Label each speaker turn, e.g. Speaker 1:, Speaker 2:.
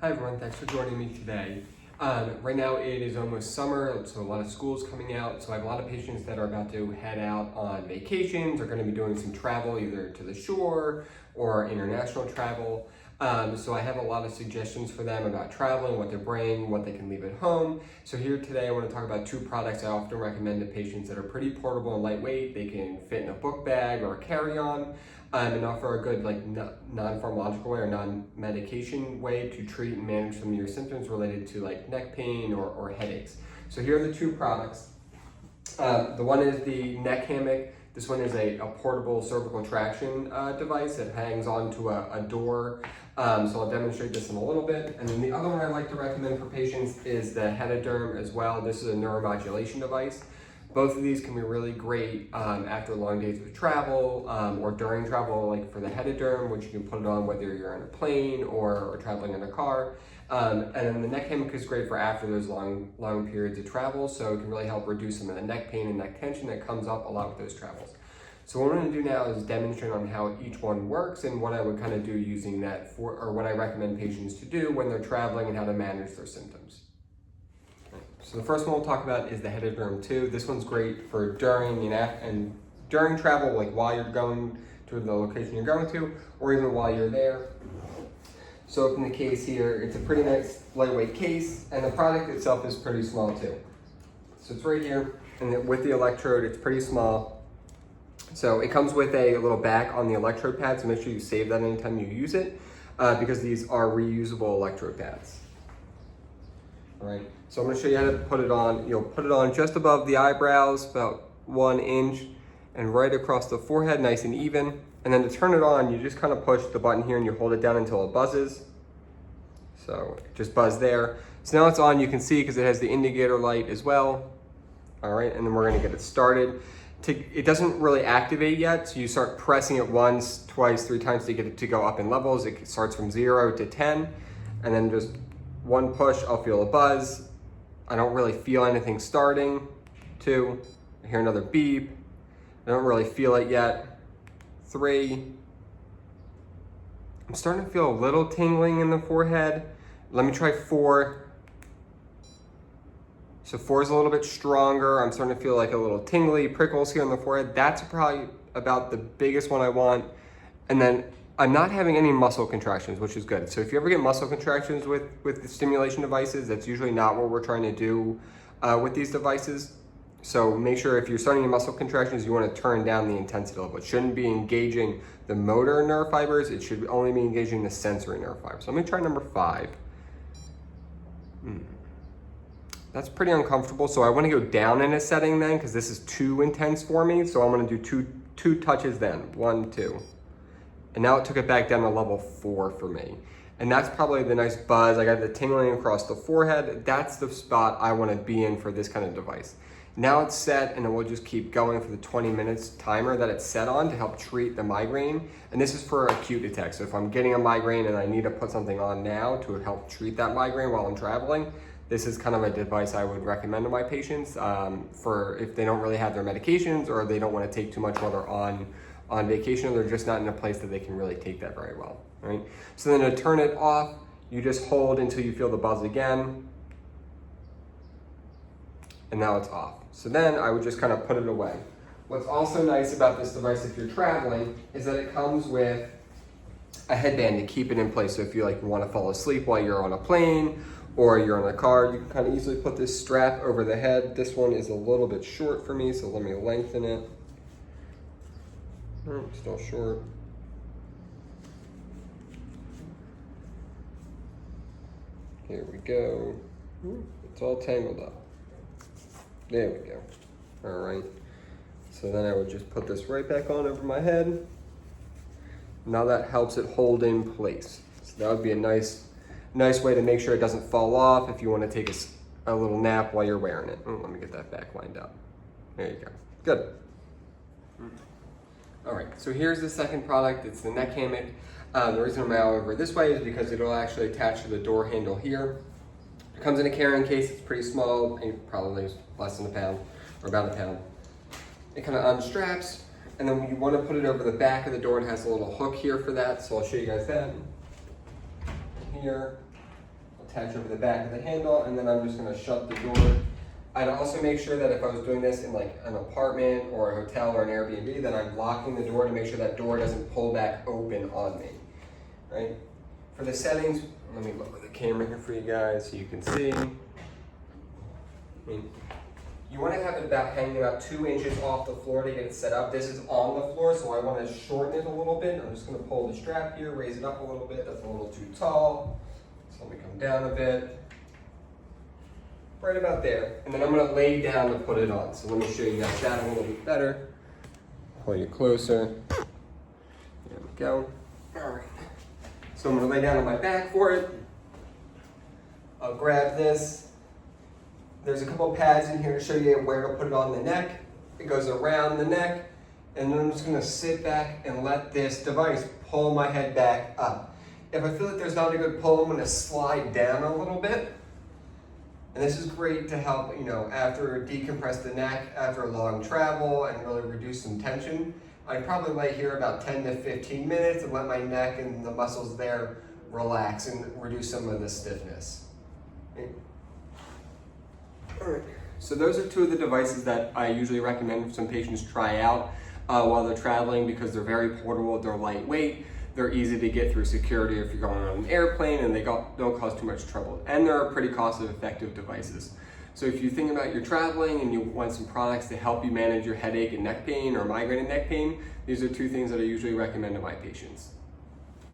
Speaker 1: Hi everyone, thanks for joining me today. Right now it is almost summer, so a lot of school's coming out, so I have a lot of patients that are about to head out on vacations, are going to be doing some travel either to the shore or international travel. So I have a lot of suggestions for them about traveling, what to bring, what they can leave at home. So here today I want to talk about two products I often recommend to patients that are pretty portable and lightweight. They can fit in a book bag or a carry-on. And offer a good non-pharmacological way or non-medication way to treat and manage some of your symptoms related to like neck pain or headaches. So here are the two products. The one is the Neck Hammock. This one is a portable cervical traction device that hangs onto a door. So I'll demonstrate this in a little bit. And then the other one I like to recommend for patients is the HeadaTerm as well. This is a neuromodulation device. Both of these can be really great after long days of travel or during travel, like for the HeadaTerm, which you can put it on whether you're on a plane or traveling in a car. And then the Neck Hammock is great for after those long periods of travel, so it can really help reduce some of the neck pain and neck tension that comes up a lot with those travels. So what I'm going to do now is demonstrate on how each one works and what I would kind of do using that for, or what I recommend patients to do when they're traveling and how to manage their symptoms. So the first one we'll talk about is the HeadaTerm 2. This one's great for during and during travel, like while you're going to the location you're going to, or even while you're there. So open the case here. It's a pretty nice lightweight case, and the product itself is pretty small too. So it's right here, and with the electrode, it's pretty small. So it comes with a little back on the electrode pad, so make sure you save that anytime you use it, because these are reusable electrode pads. All right, so I'm going to show you how to put it on. You'll put it on just above the eyebrows, about 1 inch, and right across the forehead, nice and even. And then to turn it on, you just kind of push the button here and you hold it down until it buzzes. So just buzz there. So now it's on, you can see because it has the indicator light as well. All right, and then we're going to get it started. It doesn't really activate yet, so you start pressing it once, twice, 3 times to get it to go up in levels. It starts from 0 to 10, and then just one push, I'll feel a buzz. I don't really feel anything starting. 2, I hear another beep. I don't really feel it yet. 3, I'm starting to feel a little tingling in the forehead. Let me try 4. So 4 is a little bit stronger. I'm starting to feel like a little tingly prickles here on the forehead. That's probably about the biggest one I want. And then I'm not having any muscle contractions, which is good. So if you ever get muscle contractions with the stimulation devices, that's usually not what we're trying to do with these devices. So make sure if you're starting your muscle contractions, you want to turn down the intensity level. It shouldn't be engaging the motor nerve fibers. It should only be engaging the sensory nerve fibers. So I'm going to try number 5. That's pretty uncomfortable. So I want to go down in a setting then, because this is too intense for me. So I'm going to do two touches then. 1, 2. And now it took it back down to level 4 for me. And that's probably the nice buzz. I got the tingling across the forehead. That's the spot I want to be in for this kind of device. Now it's set, and then we'll just keep going for the 20 minutes timer that it's set on to help treat the migraine. And this is for acute attacks. So if I'm getting a migraine and I need to put something on now to help treat that migraine while I'm traveling, this is kind of a device I would recommend to my patients for if they don't really have their medications or they don't want to take too much while they're on vacation, or they're just not in a place that they can really take that very well, right? So then to turn it off, you just hold until you feel the buzz again, and now it's off. So then I would just kind of put it away. What's also nice about this device if you're traveling is that it comes with a headband to keep it in place. So if you want to fall asleep while you're on a plane or you're in a car, you can kind of easily put this strap over the head. This one is a little bit short for me, so let me lengthen it. Still short. Here we go. It's all tangled up. There we go. All right. So then I would just put this right back on over my head. Now that helps it hold in place. So that would be a nice way to make sure it doesn't fall off if you want to take a little nap while you're wearing it. Let me get that back lined up. There you go. Good. All right, so here's the second product. It's the Neck Hammock. The reason I'm over this way is because it'll actually attach to the door handle here. It comes in a carrying case. It's pretty small, probably less than a pound, or about a pound. It kind of unstraps, and then you want to put it over the back of the door. It has a little hook here for that, so I'll show you guys that. Here, attach over the back of the handle, and then I'm just gonna shut the door. I'd also make sure that if I was doing this in like an apartment or a hotel or an Airbnb, that I'm locking the door to make sure that door doesn't pull back open on me, right? For the settings, let me look with the camera here for you guys so you can see. You want to have it hanging about 2 inches off the floor to get it set up. This is on the floor, so I want to shorten it a little bit. I'm just going to pull the strap here, raise it up a little bit. That's a little too tall. So let me come down a bit. Right about there. And then I'm going to lay down to put it on. So let me show you guys that a little bit better. Pull you closer. There we go. All right. So I'm going to lay down on my back for it. I'll grab this. There's a couple pads in here to show you where to put it on the neck. It goes around the neck. And then I'm just going to sit back and let this device pull my head back up. If I feel like there's not a good pull, I'm going to slide down a little bit. And this is great to help, after decompress the neck after a long travel and really reduce some tension. I'd probably lay here about 10 to 15 minutes and let my neck and the muscles there relax and reduce some of the stiffness. Okay. All right. So those are 2 of the devices that I usually recommend some patients try out while they're traveling because they're very portable, they're lightweight. They're easy to get through security if you're going on an airplane, and they don't cause too much trouble. And they're pretty cost-effective devices. So if you think about your traveling and you want some products to help you manage your headache and neck pain or migraine and neck pain, these are 2 things that I usually recommend to my patients.